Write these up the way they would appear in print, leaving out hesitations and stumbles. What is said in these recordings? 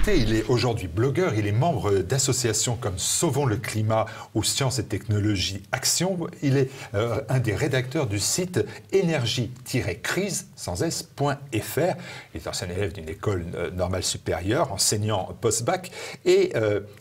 invité, il est aujourd'hui blogueur, il est membre d'associations comme Sauvons le climat ou Sciences et Technologies Action. Il est un des rédacteurs du site énergie-crise sans s.fr. Il est ancien élève d'une école normale supérieure, enseignant post-bac, et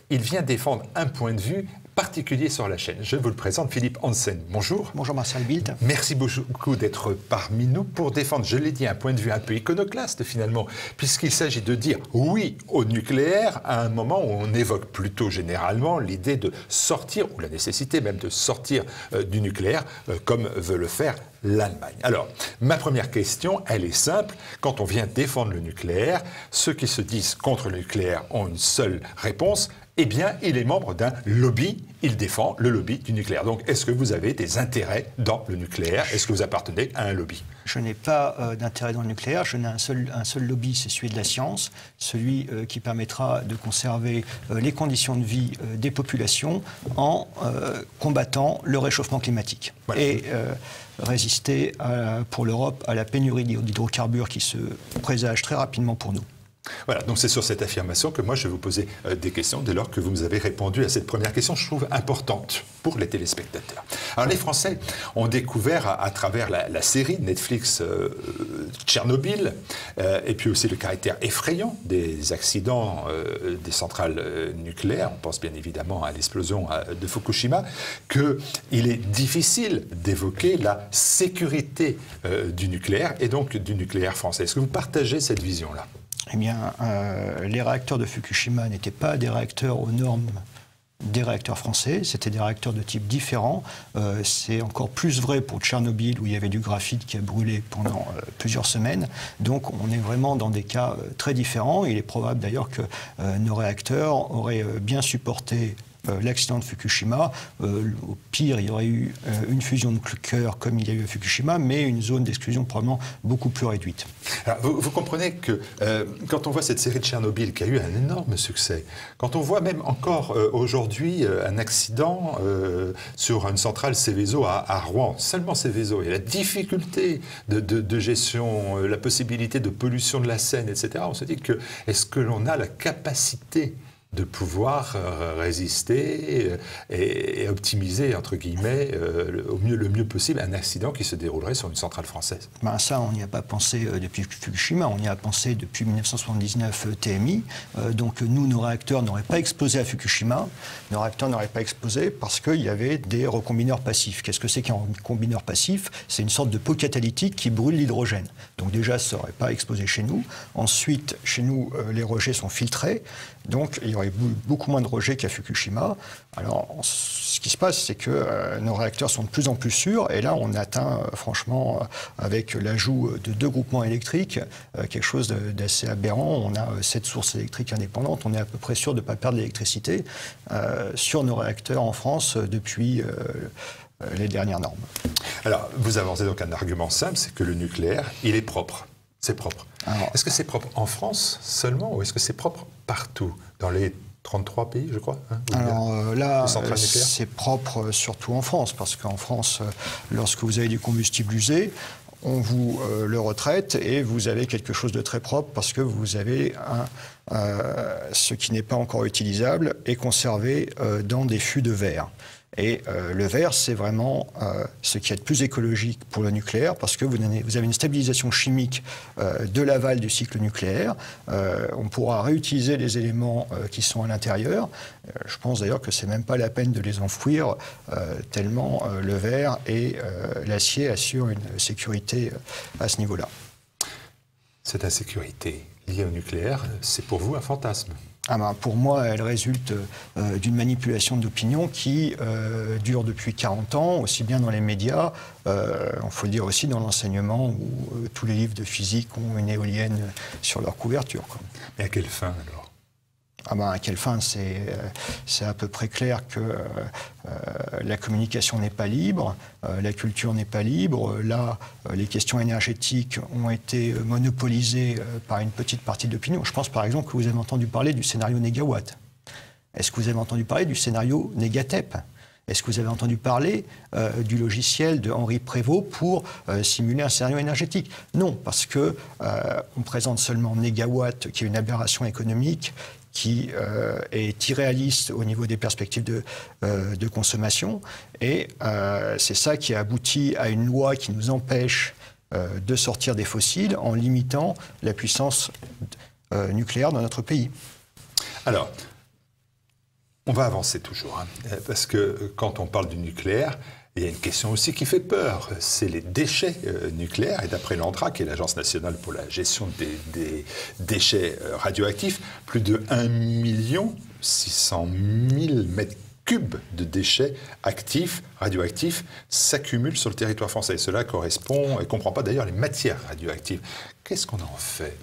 il vient défendre un point de vue particulier sur la chaîne. Je vous le présente, Philippe Hansen. Bonjour. Bonjour Marcel Bildt. Merci beaucoup d'être parmi nous pour défendre, je l'ai dit, un point de vue un peu iconoclaste finalement, puisqu'il s'agit de dire oui au nucléaire à un moment où on évoque plutôt généralement l'idée de sortir, ou la nécessité même de sortir du nucléaire, comme veut le faire l'Allemagne. Alors, ma première question, elle est simple. Quand on vient défendre le nucléaire, ceux qui se disent contre le nucléaire ont une seule réponse. Eh bien, il est membre d'un lobby, il défend le lobby du nucléaire. Donc, est-ce que vous avez des intérêts dans le nucléaire? Est-ce que vous appartenez à un lobby? Je n'ai pas d'intérêt dans le nucléaire, je n'ai un seul lobby, c'est celui de la science, celui qui permettra de conserver les conditions de vie des populations en combattant le réchauffement climatique. Voilà. Et résister pour l'Europe à la pénurie d'hydrocarbures qui se présage très rapidement pour nous. Voilà, donc c'est sur cette affirmation que moi je vais vous poser des questions dès lors que vous nous avez répondu à cette première question, je trouve importante pour les téléspectateurs. Alors les Français ont découvert à travers la série Netflix Tchernobyl et puis aussi le caractère effrayant des accidents des centrales nucléaires, on pense bien évidemment à l'explosion de Fukushima, qu'il est difficile d'évoquer la sécurité du nucléaire et donc du nucléaire français. Est-ce que vous partagez cette vision-là ? Eh bien, les réacteurs de Fukushima n'étaient pas des réacteurs aux normes des réacteurs français, c'était des réacteurs de type différent. C'est encore plus vrai pour Tchernobyl, où il y avait du graphite qui a brûlé pendant plusieurs semaines. Donc on est vraiment dans des cas très différents. Il est probable d'ailleurs que nos réacteurs auraient bien supporté l'accident de Fukushima. Au pire, il y aurait eu une fusion nucléaire comme il y a eu à Fukushima, mais une zone d'exclusion probablement beaucoup plus réduite. Alors, vous comprenez que quand on voit cette série de Tchernobyl qui a eu un énorme succès, quand on voit même encore aujourd'hui un accident sur une centrale Seveso à Rouen, seulement Seveso, et la difficulté de gestion, la possibilité de pollution de la Seine, etc., on se dit que est-ce que l'on a la capacité de pouvoir résister et optimiser, entre guillemets, le mieux possible un accident qui se déroulerait sur une centrale française? Ben ça, on n'y a pas pensé depuis Fukushima, on y a pensé depuis 1979 TMI. Donc nous, nos réacteurs n'auraient pas explosé à Fukushima. Nos réacteurs n'auraient pas explosé parce qu'il y avait des recombineurs passifs. Qu'est-ce que c'est qu'un recombineur passif? C'est une sorte de pot catalytique qui brûle l'hydrogène. Donc déjà, ça n'aurait pas explosé chez nous. Ensuite, chez nous, les rejets sont filtrés. Donc il y aurait beaucoup moins de rejets qu'à Fukushima. Alors ce qui se passe, c'est que nos réacteurs sont de plus en plus sûrs. Et là, on atteint franchement, avec l'ajout de 2 groupements électriques, quelque chose d'assez aberrant. On a 7 sources électriques indépendantes. On est à peu près sûr de ne pas perdre l'électricité sur nos réacteurs en France depuis les dernières normes. Alors, vous avancez donc un argument simple, c'est que le nucléaire, il est propre. C'est propre. Est-ce que c'est propre en France seulement ou est-ce que c'est propre partout dans les 33 pays, je crois, Alors là, c'est propre surtout en France, parce qu'en France, lorsque vous avez du combustible usé, on vous le retraite et vous avez quelque chose de très propre parce que vous avez ce qui n'est pas encore utilisable et conservé dans des fûts de verre. Et le verre, c'est vraiment ce qui est le plus écologique pour le nucléaire parce que vous avez une stabilisation chimique de l'aval du cycle nucléaire. On pourra réutiliser les éléments qui sont à l'intérieur. Je pense d'ailleurs que c'est même pas la peine de les enfouir tellement le verre et l'acier assurent une sécurité à ce niveau-là. Cette insécurité liée au nucléaire, c'est pour vous un fantasme? Pour moi, elle résulte d'une manipulation d'opinion qui dure depuis 40 ans, aussi bien dans les médias, il faut le dire aussi dans l'enseignement, où tous les livres de physique ont une éolienne sur leur couverture. Mais à quelle fin alors? À quelle fin? C'est à peu près clair que la communication n'est pas libre, la culture n'est pas libre. Là, les questions énergétiques ont été monopolisées par une petite partie de l'opinion. Je pense par exemple que vous avez entendu parler du scénario Négawatt. Est-ce que vous avez entendu parler du scénario Négatep? Est-ce que vous avez entendu parler du logiciel de Henri Prévost pour simuler un scénario énergétique? Non, parce que on présente seulement Négawatt, qui est une aberration économique, qui est irréaliste au niveau des perspectives de consommation. Et c'est ça qui a abouti à une loi qui nous empêche de sortir des fossiles en limitant la puissance nucléaire dans notre pays. Alors, on va avancer toujours, parce que quand on parle du nucléaire, il y a une question aussi qui fait peur, c'est les déchets nucléaires. Et d'après l'ANDRA, qui est l'Agence nationale pour la gestion des déchets radioactifs, plus de 1 600 000 mètres cubes de déchets actifs, radioactifs, s'accumulent sur le territoire français. Et cela correspond, et ne comprend pas d'ailleurs les matières radioactives. Qu'est-ce qu'on en fait ?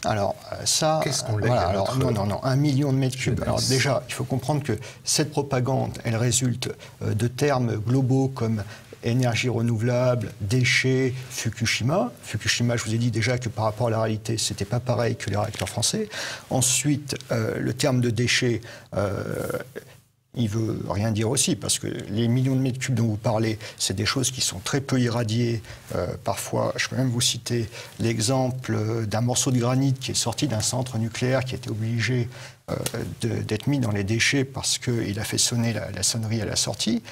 Alors ça, qu'est-ce qu'on lègue voilà, à notre... non, 1 million de mètres cubes. Alors déjà, il faut comprendre que cette propagande, elle résulte de termes globaux comme énergie renouvelable, déchets, Fukushima. Fukushima, je vous ai dit déjà que par rapport à la réalité, c'était pas pareil que les réacteurs français. Ensuite, le terme de déchets... il veut rien dire aussi, parce que les millions de mètres cubes dont vous parlez, c'est des choses qui sont très peu irradiées. Parfois, je peux même vous citer l'exemple d'un morceau de granit qui est sorti d'un centre nucléaire qui était obligé d'être mis dans les déchets parce qu'il a fait sonner la sonnerie à la sortie.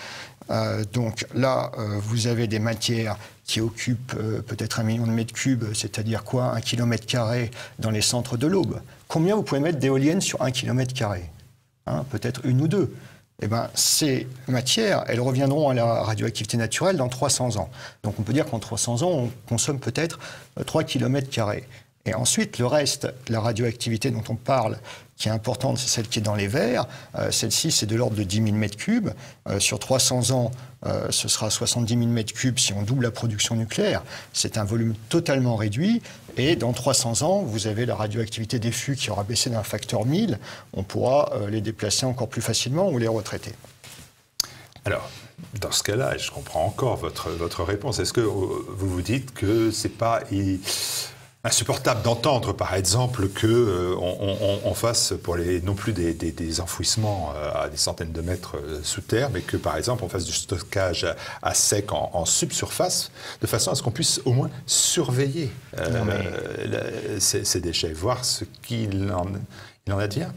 Donc là, vous avez des matières qui occupent peut-être 1 million de mètres cubes, c'est-à-dire quoi, 1 km² dans les centres de l'Aube. Combien vous pouvez mettre d'éoliennes sur 1 km²? Peut-être une ou deux. Eh bien, ces matières, elles reviendront à la radioactivité naturelle dans 300 ans. Donc on peut dire qu'en 300 ans, on consomme peut-être 3 km². Et ensuite, le reste, la radioactivité dont on parle, qui est importante, c'est celle qui est dans les verres. Celle-ci, c'est de l'ordre de 10 000 mètres cubes. Sur 300 ans, ce sera 70 000 mètres cubes si on double la production nucléaire. C'est un volume totalement réduit. Et dans 300 ans, vous avez la radioactivité des fûts qui aura baissé d'un facteur 1000. On pourra les déplacer encore plus facilement ou les retraiter. Alors, dans ce cas-là, je comprends encore votre réponse. Est-ce que vous vous dites que c'est pas insupportable d'entendre, par exemple, qu'on fasse pour non plus des enfouissements à des centaines de mètres sous terre, mais que, par exemple, on fasse du stockage à sec en subsurface, de façon à ce qu'on puisse au moins surveiller ces déchets, voir ce qu'il en advient.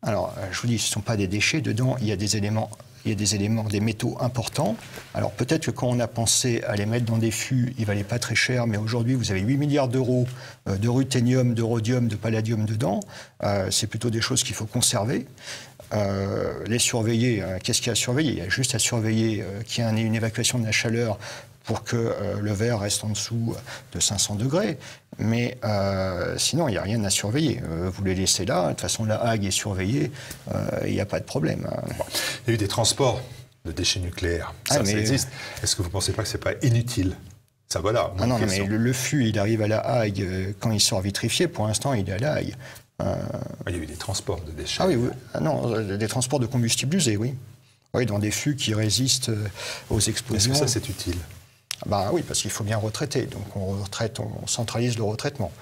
Alors, je vous dis, ce ne sont pas des déchets. Dedans, il y a des éléments... des métaux importants. Alors peut-être que quand on a pensé à les mettre dans des fûts, ils ne valaient pas très cher, mais aujourd'hui, vous avez 8 milliards d'euros de ruthénium, de rhodium, de palladium dedans. C'est plutôt des choses qu'il faut conserver. Les surveiller, qu'est-ce qu'il y a à surveiller? Il y a juste à surveiller qu'il y ait une évacuation de la chaleur pour que le verre reste en dessous de 500 degrés. Mais sinon, il n'y a rien à surveiller. Vous les laissez là, de toute façon, la Hague est surveillée, il n'y a pas de problème. Bon. Il y a eu des transports de déchets nucléaires, ça existe. Est-ce que vous ne pensez pas que ce n'est pas inutile? Ça, voilà. Non, mais le fût, il arrive à la Hague quand il sort vitrifié. Pour l'instant, il est à la Hague. Il y a eu des transports de déchets. Ah oui, oui. Non, des transports de combustible usé, oui. Oui, dans des fûts qui résistent aux explosions. Est-ce que ça, c'est utile? Ben oui, parce qu'il faut bien retraiter. Donc on centralise le retraitement.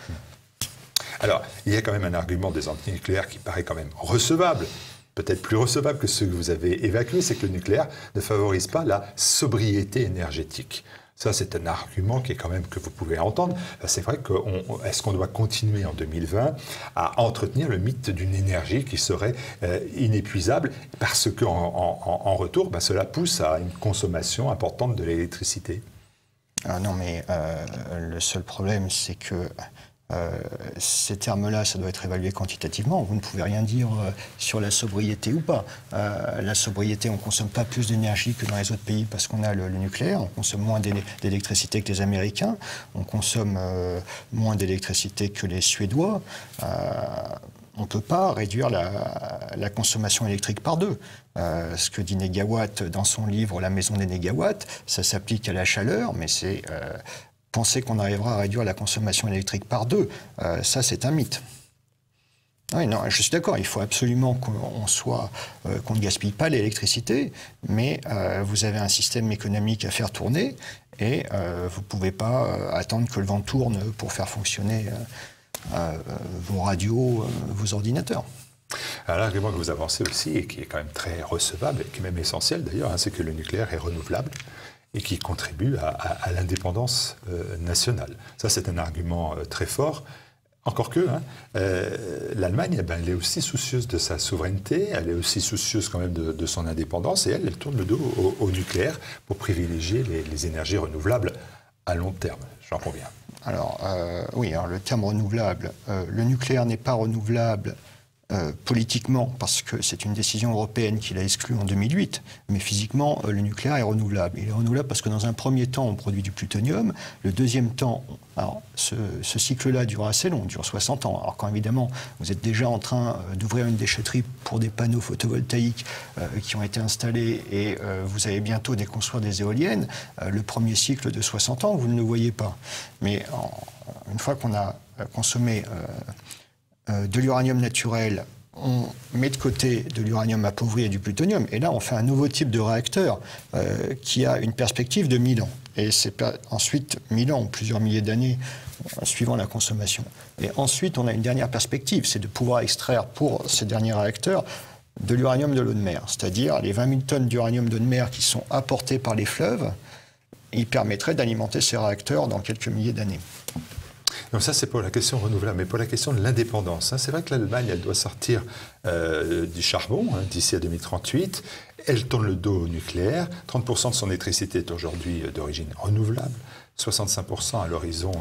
Alors, il y a quand même un argument des antinucléaires qui paraît quand même recevable, peut-être plus recevable que ceux que vous avez évacués, c'est que le nucléaire ne favorise pas la sobriété énergétique. Ça, c'est un argument qui est quand même que vous pouvez entendre. C'est vrai est-ce qu'on doit continuer en 2020 à entretenir le mythe d'une énergie qui serait inépuisable parce qu'en retour, cela pousse à une consommation importante de l'électricité? Non, mais le seul problème, c'est que ces termes-là, ça doit être évalué quantitativement. Vous ne pouvez rien dire sur la sobriété ou pas. La sobriété, on ne consomme pas plus d'énergie que dans les autres pays parce qu'on a le nucléaire. On consomme moins d'électricité que les Américains. On consomme moins d'électricité que les Suédois. On ne peut pas réduire la consommation électrique par deux. Ce que dit Négawatt dans son livre « La maison des négawatts », ça s'applique à la chaleur, mais c'est penser qu'on arrivera à réduire la consommation électrique par deux. Ça, c'est un mythe. Oui, non, je suis d'accord, il faut absolument qu'on ne gaspille pas l'électricité, mais vous avez un système économique à faire tourner et vous ne pouvez pas attendre que le vent tourne pour faire fonctionner vos radios, vos ordinateurs. Alors, l'argument que vous avancez aussi, et qui est quand même très recevable, et qui est même essentiel d'ailleurs, c'est que le nucléaire est renouvelable et qui contribue à l'indépendance nationale. Ça, c'est un argument très fort. Encore que, hein, l'Allemagne, elle est aussi soucieuse de sa souveraineté, elle est aussi soucieuse quand même de son indépendance, et elle tourne le dos au nucléaire pour privilégier les énergies renouvelables à long terme. J'en conviens. Alors, oui, alors le terme renouvelable, le nucléaire n'est pas renouvelable politiquement, parce que c'est une décision européenne qui l'a exclu en 2008, mais physiquement, le nucléaire est renouvelable. Il est renouvelable parce que dans un premier temps, on produit du plutonium. Le deuxième temps, alors, ce cycle-là dure assez long, dure 60 ans. Alors quand évidemment, vous êtes déjà en train d'ouvrir une déchetterie pour des panneaux photovoltaïques qui ont été installés et vous allez bientôt déconstruire des éoliennes, le premier cycle de 60 ans, vous ne le voyez pas. Mais une fois qu'on a consommé de l'uranium naturel, on met de côté de l'uranium appauvri et du plutonium, et là on fait un nouveau type de réacteur qui a une perspective de 1000 ans. Et c'est ensuite 1000 ans, plusieurs milliers d'années, suivant la consommation. Et ensuite on a une dernière perspective, c'est de pouvoir extraire pour ces derniers réacteurs de l'uranium de l'eau de mer, c'est-à-dire les 20 000 tonnes d'uranium d'eau de mer qui sont apportées par les fleuves, ils permettraient d'alimenter ces réacteurs dans quelques milliers d'années. Donc ça, c'est pour la question renouvelable, mais pour la question de l'indépendance. Hein, c'est vrai que l'Allemagne, elle doit sortir du charbon d'ici à 2038. Elle tourne le dos au nucléaire. 30% de son électricité est aujourd'hui d'origine renouvelable, 65% à l'horizon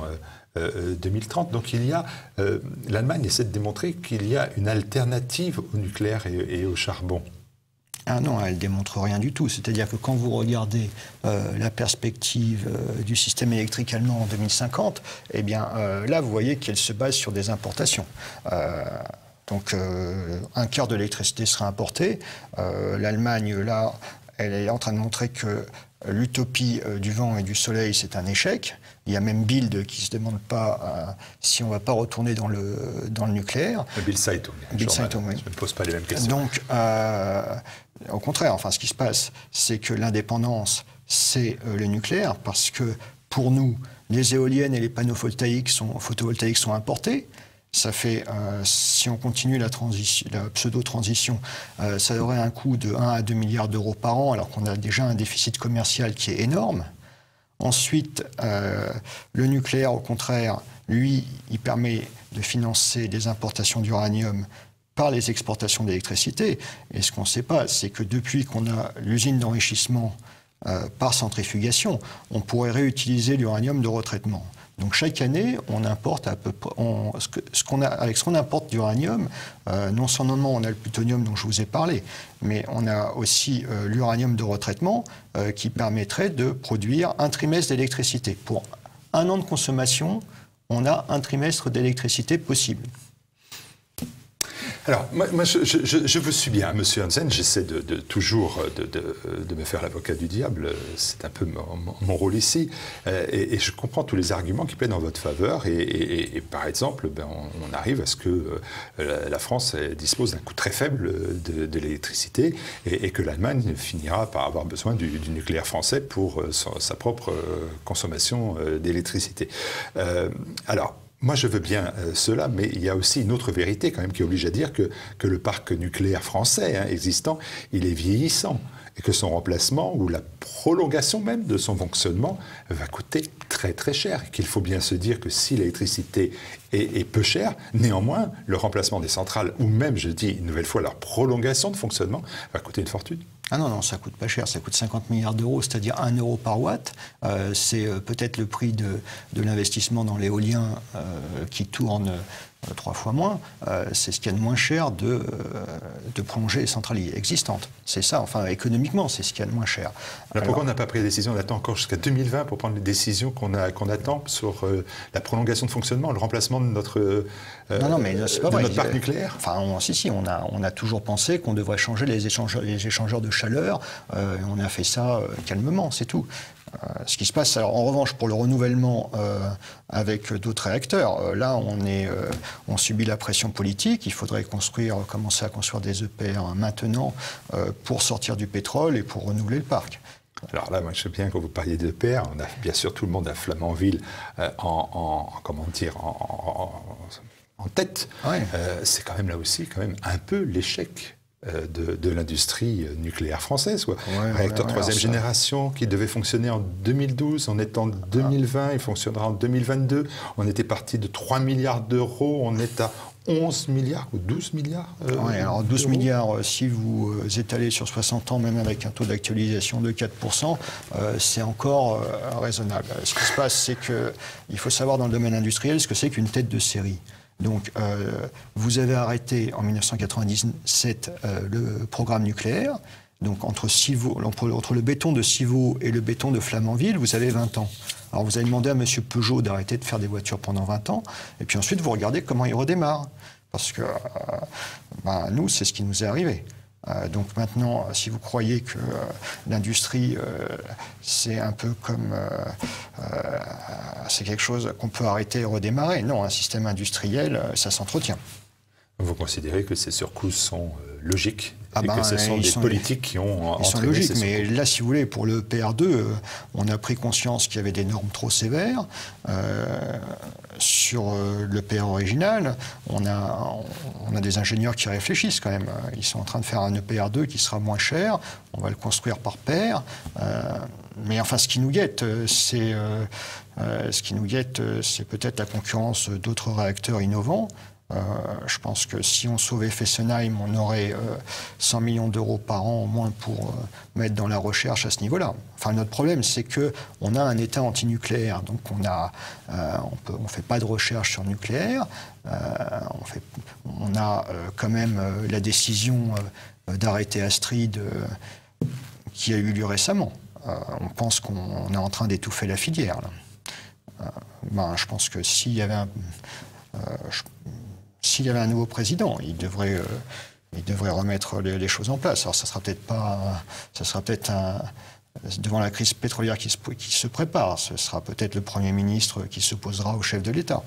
2030. Donc l'Allemagne essaie de démontrer qu'il y a une alternative au nucléaire et au charbon. Ah non, elle ne démontre rien du tout. C'est-à-dire que quand vous regardez la perspective du système électrique allemand en 2050, eh bien là, vous voyez qu'elle se base sur des importations. Donc un quart de l'électricité sera importée. L'Allemagne, là, elle est en train de montrer que l'utopie du vent et du soleil, c'est un échec. Il y a même Bild qui ne se demande pas si on ne va pas retourner dans le nucléaire. Bild Zeitung. Bild Zeitung, oui. Je ne me pose pas les mêmes questions. Donc, au contraire, enfin, ce qui se passe, c'est que l'indépendance, c'est le nucléaire, parce que pour nous, les éoliennes et les panneaux photovoltaïques sont importés. Ça fait, si on continue la pseudo-transition, ça aurait un coût de 1 à 2 milliards d'euros par an, alors qu'on a déjà un déficit commercial qui est énorme. Ensuite, le nucléaire, au contraire, lui, il permet de financer des importations d'uranium par les exportations d'électricité. Et ce qu'on ne sait pas, c'est que depuis qu'on a l'usine d'enrichissement par centrifugation, on pourrait réutiliser l'uranium de retraitement. Donc chaque année, on importe à peu près, avec ce qu'on importe d'uranium, non seulement on a le plutonium dont je vous ai parlé, mais on a aussi l'uranium de retraitement qui permettrait de produire un trimestre d'électricité. Pour un an de consommation, on a un trimestre d'électricité possible. Alors, moi je vous suis bien, Monsieur Hansen. J'essaie toujours de me faire l'avocat du diable. C'est un peu mon rôle ici. Et je comprends tous les arguments qui plaident en votre faveur. Et par exemple, on arrive à ce que la France dispose d'un coût très faible de l'électricité et que l'Allemagne finira par avoir besoin du nucléaire français pour sa propre consommation d'électricité. Alors, moi, je veux bien cela, mais il y a aussi une autre vérité quand même qui oblige à dire que le parc nucléaire français existant, il est vieillissant et que son remplacement ou la prolongation même de son fonctionnement va coûter très très cher. Qu'il faut bien se dire que si l'électricité est peu chère, néanmoins, le remplacement des centrales ou même, je dis une nouvelle fois, leur prolongation de fonctionnement va coûter une fortune. Ah non, ça coûte pas cher, ça coûte 50 milliards d'euros, c'est-à-dire 1 euro par watt. C'est peut-être le prix de l'investissement dans l'éolien qui tourne 3 fois moins. C'est ce qu'il y a de moins cher de prolonger les centrales existantes. C'est ça, enfin économiquement, c'est ce qu'il y a de moins cher. Alors pourquoi on n'a pas pris la décision? On attend encore jusqu'à 2020 pour prendre les décisions qu'on attend sur la prolongation de fonctionnement, le remplacement de notre, notre parc nucléaire. Enfin, on a toujours pensé qu'on devrait changer les échangeurs de chaleur. On a fait ça calmement, c'est tout. Ce qui se passe, alors, en revanche, pour le renouvellement avec d'autres réacteurs, là, on subit la pression politique. Il faudrait commencer à construire des EPR maintenant pour sortir du pétrole et pour renouveler le parc. Alors là, moi, je sais bien, quand vous parliez d'EPR, on a bien sûr tout le monde à Flamanville en tête. Ouais. C'est quand même là aussi un peu l'échec de l'industrie nucléaire française. Réacteur ouais, troisième génération qui devait fonctionner en 2012, on est en 2020, il fonctionnera en 2022. On était parti de 3 milliards d'euros, on est à 11 milliards ou 12 milliards ouais, alors 12 milliards, si vous étalez sur 60 ans, même avec un taux d'actualisation de 4%, c'est encore raisonnable. Ce qui se passe, c'est qu'il faut savoir dans le domaine industriel ce que c'est qu'une tête de série. Donc, vous avez arrêté en 1997 le programme nucléaire. Donc, entre le béton de Civaux et le béton de Flamanville, vous avez 20 ans. Alors, vous avez demandé à M. Peugeot d'arrêter de faire des voitures pendant 20 ans. Et puis ensuite, vous regardez comment il redémarre. Parce que nous, c'est ce qui nous est arrivé. Donc maintenant, si vous croyez que l'industrie, c'est un peu comme... c'est quelque chose qu'on peut arrêter et redémarrer. Non, un système industriel, ça s'entretient. Vous considérez que ces surcoûts sont logiques et que ce sont des politiques qui ont entraîné ces surcoûts. Ils sont logiques, mais là, si vous voulez, pour le PR2, on a pris conscience qu'il y avait des normes trop sévères. Sur le PR original, on a des ingénieurs qui réfléchissent quand même. Ils sont en train de faire un EPR2 qui sera moins cher. On va le construire par paire. Mais enfin, ce qui nous guette, c'est peut-être la concurrence d'autres réacteurs innovants. Je pense que si on sauvait Fessenheim, on aurait 100 millions d'euros par an au moins pour mettre dans la recherche à ce niveau-là. Enfin, notre problème, c'est qu'on a un État antinucléaire, donc on ne fait pas de recherche sur le nucléaire. On a quand même la décision d'arrêter Astrid qui a eu lieu récemment. On pense qu'on est en train d'étouffer la filière. Là. Je pense que s'il y avait un nouveau président, il devrait remettre les choses en place. Alors, ça sera peut-être devant la crise pétrolière qui se prépare. Ce sera peut-être le Premier ministre qui s'opposera au chef de l'État.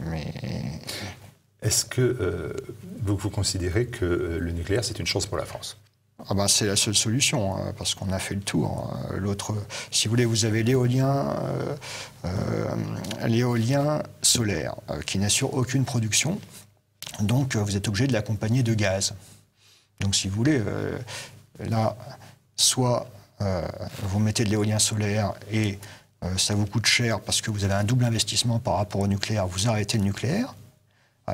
Mais est-ce que vous considérez que le nucléaire, c'est une chance pour la France ? C'est la seule solution, parce qu'on a fait le tour. Si vous voulez, vous avez l'éolien solaire, qui n'assure aucune production. Donc, vous êtes obligé de l'accompagner de gaz. Donc, si vous voulez, là, soit vous mettez de l'éolien solaire et ça vous coûte cher parce que vous avez un double investissement par rapport au nucléaire, vous arrêtez le nucléaire.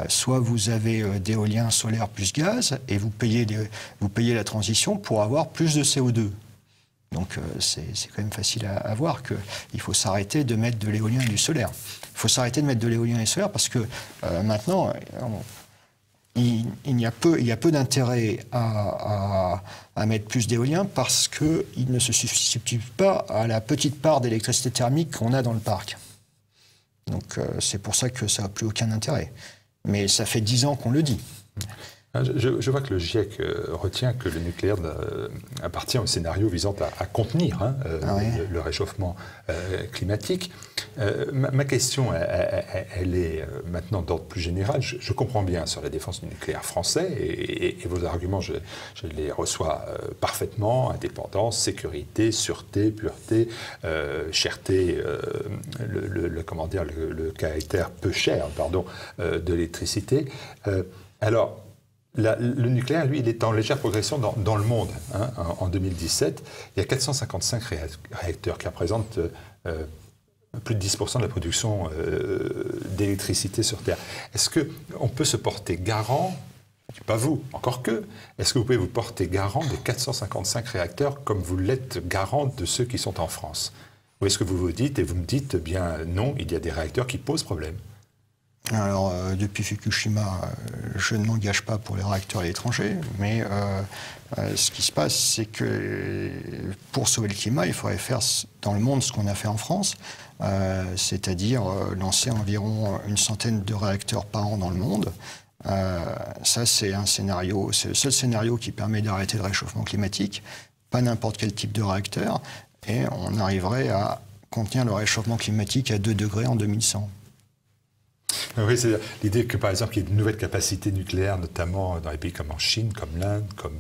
Soit vous avez d'éolien solaire plus gaz et vous payez la transition pour avoir plus de CO2. Donc c'est quand même facile à voir qu'il faut s'arrêter de mettre de l'éolien et du solaire. Il faut s'arrêter de mettre de l'éolien et du solaire parce que maintenant, il y a peu d'intérêt à mettre plus d'éolien parce qu'il ne se substitue pas à la petite part d'électricité thermique qu'on a dans le parc. Donc c'est pour ça que ça n'a plus aucun intérêt. Mais ça fait 10 ans qu'on le dit. Je vois que le GIEC retient que le nucléaire appartient au scénario visant à contenir le réchauffement climatique. Ma question, elle est maintenant d'ordre plus général. Je comprends bien sur la défense du nucléaire français et vos arguments, je les reçois parfaitement. Indépendance, sécurité, sûreté, pureté, cherté, le caractère peu cher de l'électricité. Alors, le nucléaire, lui, il est en légère progression dans le monde. En 2017, il y a 455 réacteurs qui représentent plus de 10% de la production d'électricité sur Terre. Est-ce qu'on peut se porter garant, pas vous, encore que, est-ce que vous pouvez vous porter garant des 455 réacteurs comme vous l'êtes garant de ceux qui sont en France? Ou est-ce que vous vous dites, et vous me dites, bien non, il y a des réacteurs qui posent problème? Alors, depuis Fukushima, je ne m'engage pas pour les réacteurs à l'étranger, mais ce qui se passe, c'est que pour sauver le climat, il faudrait faire dans le monde ce qu'on a fait en France, c'est-à-dire lancer environ une centaine de réacteurs par an dans le monde. Ça, c'est un scénario, c'est le seul scénario qui permet d'arrêter le réchauffement climatique, pas n'importe quel type de réacteur, et on arriverait à contenir le réchauffement climatique à 2 degrés en 2100. Oui, c'est l'idée que, par exemple, il y ait de nouvelles capacités nucléaires, notamment dans les pays comme en Chine, comme l'Inde, comme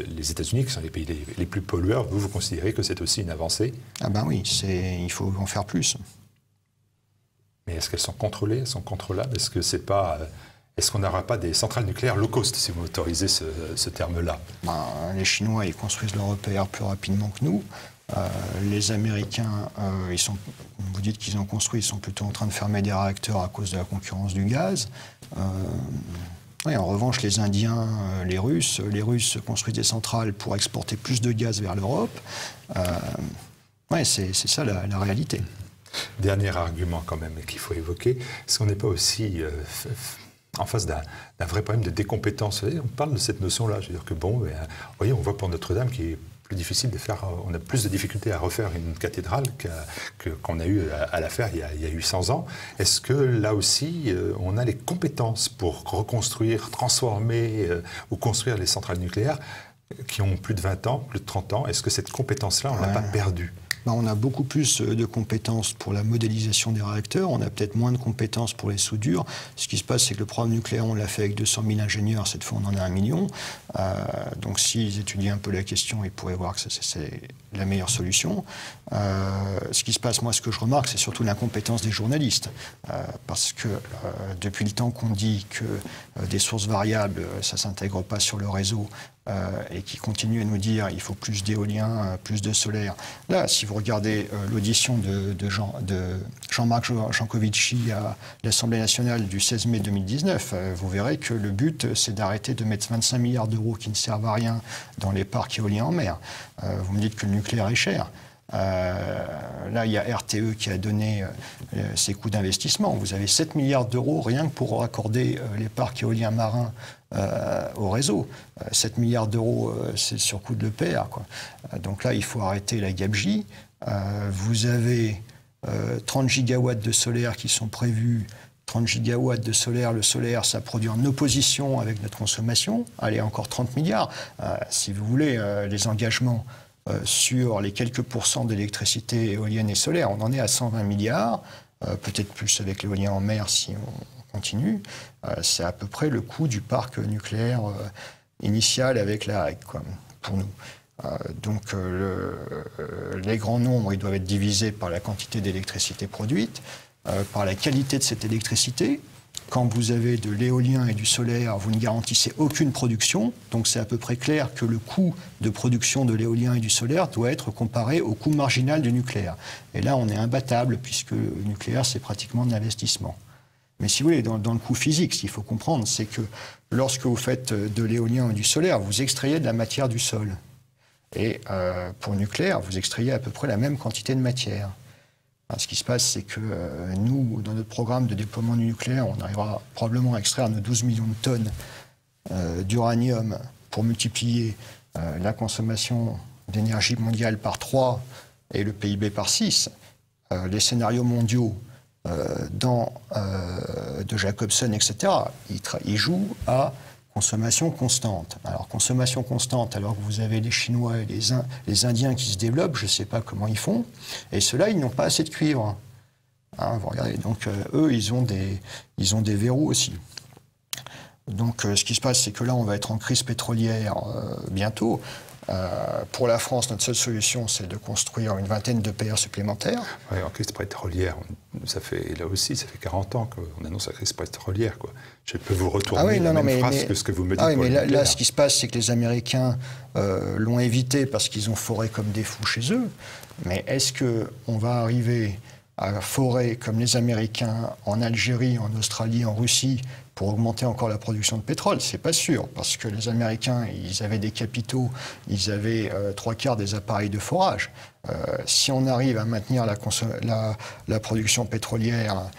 les États-Unis, qui sont les pays les plus pollueurs. Vous considérez que c'est aussi une avancée? Ah ben oui, il faut en faire plus. Mais est-ce qu'elles sont contrôlées? Elles sont contrôlables? Est-ce que c'est pas Est-ce qu'on n'aura pas des centrales nucléaires low cost, si vous autorisez ce terme-là? Les Chinois, ils construisent leur EPR plus rapidement que nous. Les Américains, vous dites qu'ils ont construit, ils sont plutôt en train de fermer des réacteurs à cause de la concurrence du gaz. Oui, en revanche, les Indiens, les Russes construisent des centrales pour exporter plus de gaz vers l'Europe. Oui, c'est ça la réalité. Dernier argument quand même qu'il faut évoquer, est-ce qu'on n'est pas aussi en face d'un vrai problème de décompétence? On parle de cette notion-là, je veux dire que bon, voyez, on voit pour Notre-Dame qui est plus difficile de faire, on a plus de difficultés à refaire une cathédrale qu'on a eu à la faire il y a eu 100 ans. Est-ce que là aussi, on a les compétences pour reconstruire, transformer ou construire les centrales nucléaires qui ont plus de 20 ans, plus de 30 ans? Est-ce que cette compétence-là, on ne l'a pas perdue? On a beaucoup plus de compétences pour la modélisation des réacteurs, on a peut-être moins de compétences pour les soudures. Ce qui se passe, c'est que le programme nucléaire, on l'a fait avec 200 000 ingénieurs, cette fois on en a 1 million. Donc s'ils étudient un peu la question, ils pourraient voir que c'est la meilleure solution. Ce qui se passe, moi, ce que je remarque, c'est surtout l'incompétence des journalistes. Parce que depuis le temps qu'on dit que des sources variables, ça ne s'intègre pas sur le réseau, et qui continue à nous dire il faut plus d'éolien, plus de solaire. Là, si vous regardez l'audition de Jean-Marc Jancovici à l'Assemblée nationale du 16 mai 2019, vous verrez que le but, c'est d'arrêter de mettre 25 milliards d'euros qui ne servent à rien dans les parcs éoliens en mer. Vous me dites que le nucléaire est cher. Là, il y a RTE qui a donné ses coûts d'investissement. Vous avez 7 milliards d'euros rien que pour raccorder les parcs éoliens marins au réseau. 7 milliards d'euros, c'est le surcoût de l'EPR, quoi. Donc là, il faut arrêter la gabegie. Vous avez 30 gigawatts de solaire qui sont prévus. 30 gigawatts de solaire, le solaire, ça produit en opposition avec notre consommation. Allez, encore 30 milliards. Si vous voulez, les engagements sur les quelques pourcents d'électricité éolienne et solaire, on en est à 120 milliards, peut-être plus avec l'éolien en mer si on continue. C'est à peu près le coût du parc nucléaire initial avec la REC, quoi, pour nous. Donc les grands nombres, ils doivent être divisés par la quantité d'électricité produite, par la qualité de cette électricité. Quand vous avez de l'éolien et du solaire, vous ne garantissez aucune production. Donc c'est à peu près clair que le coût de production de l'éolien et du solaire doit être comparé au coût marginal du nucléaire. Et là, on est imbattable puisque le nucléaire, c'est pratiquement de l'investissement. Mais si vous voulez, dans le coût physique, ce qu'il faut comprendre, c'est que lorsque vous faites de l'éolien et du solaire, vous extrayez de la matière du sol. Et pour le nucléaire, vous extrayez à peu près la même quantité de matière. Ce qui se passe, c'est que nous, dans notre programme de déploiement du nucléaire, on arrivera probablement à extraire nos 12 millions de tonnes d'uranium pour multiplier la consommation d'énergie mondiale par 3 et le PIB par 6. Les scénarios mondiaux de Jacobson, etc., ils jouent à consommation constante. Alors, consommation constante, alors que vous avez les Chinois et les Indiens qui se développent, je ne sais pas comment ils font, et ceux-là, ils n'ont pas assez de cuivre. Hein, vous regardez, donc eux, ils ont des verrous aussi. Donc, ce qui se passe, c'est que là, on va être en crise pétrolière bientôt. Pour la France, notre seule solution, c'est de construire une vingtaine d'EPR supplémentaires. Oui, en crise pétrolière, là aussi, ça fait 40 ans qu'on annonce la crise pétrolière, quoi. Je peux vous retourner la même phrase que ce que vous me dites. Mais là, ce qui se passe, c'est que les Américains l'ont évité parce qu'ils ont foré comme des fous chez eux. Mais est-ce qu'on va arriver à forer comme les Américains en Algérie, en Australie, en Russie, pour augmenter encore la production de pétrole? C'est pas sûr, parce que les Américains, ils avaient des capitaux, ils avaient 3/4 des appareils de forage. Si on arrive à maintenir la production pétrolière,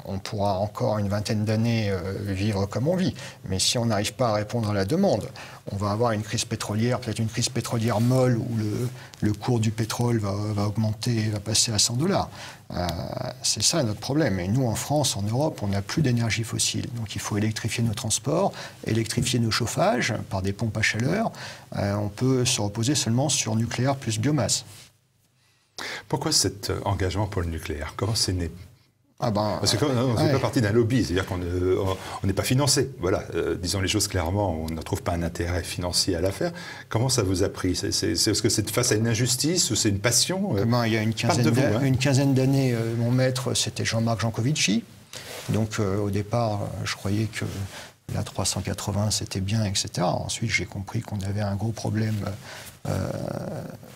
on pourra encore une vingtaine d'années vivre comme on vit. Mais si on n'arrive pas à répondre à la demande, on va avoir une crise pétrolière, peut-être une crise pétrolière molle où le cours du pétrole va augmenter, va passer à 100 $. C'est ça notre problème. Et nous, en France, en Europe, on n'a plus d'énergie fossile. Donc il faut électrifier nos transports, électrifier nos chauffages par des pompes à chaleur. On peut se reposer seulement sur nucléaire plus biomasse. Pourquoi cet engagement pour le nucléaire? Comment c'est né? Parce que on ne fait pas partie d'un lobby, c'est-à-dire qu'on n'est pas financé. Voilà, disons les choses clairement, on ne trouve pas un intérêt financier à l'affaire. Comment ça vous a pris? Est-ce que c'est face à une injustice ou c'est une passion? Il y a une quinzaine d'années, mon maître, c'était Jean-Marc Jancovici. Donc au départ, je croyais que la 380 c'était bien, etc. Ensuite, j'ai compris qu'on avait un gros problème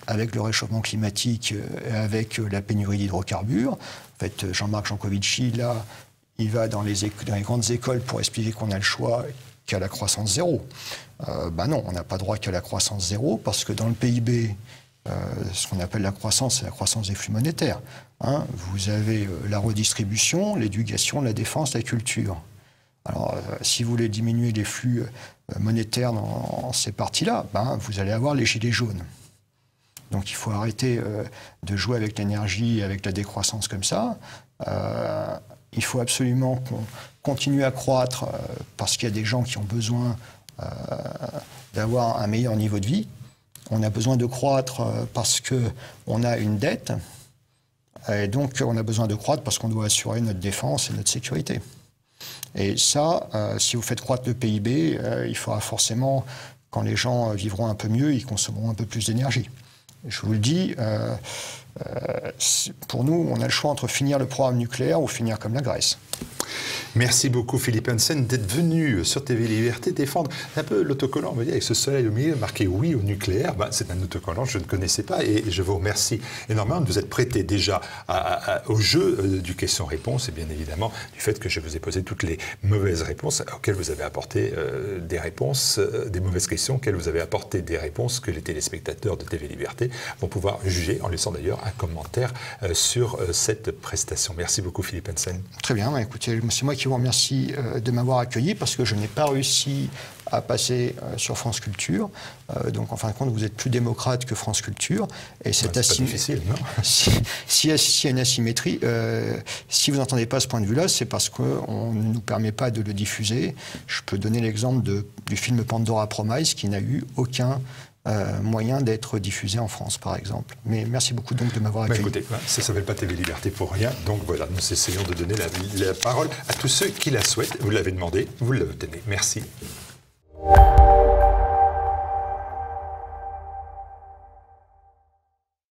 avec le réchauffement climatique et avec la pénurie d'hydrocarbures. En fait, Jean-Marc Jancovici, là, il va dans les grandes écoles pour expliquer qu'on a le choix qu'à la croissance zéro. Non, on n'a pas droit qu'à la croissance zéro, parce que dans le PIB, ce qu'on appelle la croissance, c'est la croissance des flux monétaires. Hein. Vous avez la redistribution, l'éducation, la défense, la culture. Alors, si vous voulez diminuer les flux monétaires dans ces parties-là, vous allez avoir les gilets jaunes. Donc il faut arrêter de jouer avec l'énergie, avec la décroissance comme ça. Il faut absolument qu'on continue à croître parce qu'il y a des gens qui ont besoin d'avoir un meilleur niveau de vie. On a besoin de croître parce qu'on a une dette. Et donc on a besoin de croître parce qu'on doit assurer notre défense et notre sécurité. Et ça, si vous faites croître le PIB, il faudra forcément, quand les gens vivront un peu mieux, ils consommeront un peu plus d'énergie. Je vous le dis, pour nous, on a le choix entre finir le programme nucléaire ou finir comme la Grèce. Merci beaucoup Philippe Hansen d'être venu sur TV Liberté défendre un peu l'autocollant, on va dire, avec ce soleil au milieu marqué oui au nucléaire. C'est un autocollant que je ne connaissais pas et je vous remercie énormément de vous être prêté déjà au jeu du question-réponse et bien évidemment du fait que je vous ai posé toutes les mauvaises réponses auxquelles vous avez apporté des réponses, des mauvaises questions auxquelles vous avez apporté des réponses que les téléspectateurs de TV Liberté vont pouvoir juger en laissant d'ailleurs un commentaire sur cette prestation. Merci beaucoup Philippe Hansen. Très bien, écoutez, c'est moi qui vous remercie de m'avoir accueilli parce que je n'ai pas réussi à passer sur France Culture. Donc, en fin de compte, vous êtes plus démocrate que France Culture. Et c'est pas difficile, non? S'il y a une asymétrie, si vous n'entendez pas ce point de vue-là, c'est parce qu'on ne nous permet pas de le diffuser. Je peux donner l'exemple du film Pandora Promise qui n'a eu aucun moyen d'être diffusé en France, par exemple. Mais merci beaucoup donc de m'avoir accueilli. Écoutez, ça ne s'appelle pas TV Liberté pour rien. Donc voilà, nous essayons de donner la parole à tous ceux qui la souhaitent. Vous l'avez demandé, vous l'obtenez. Merci.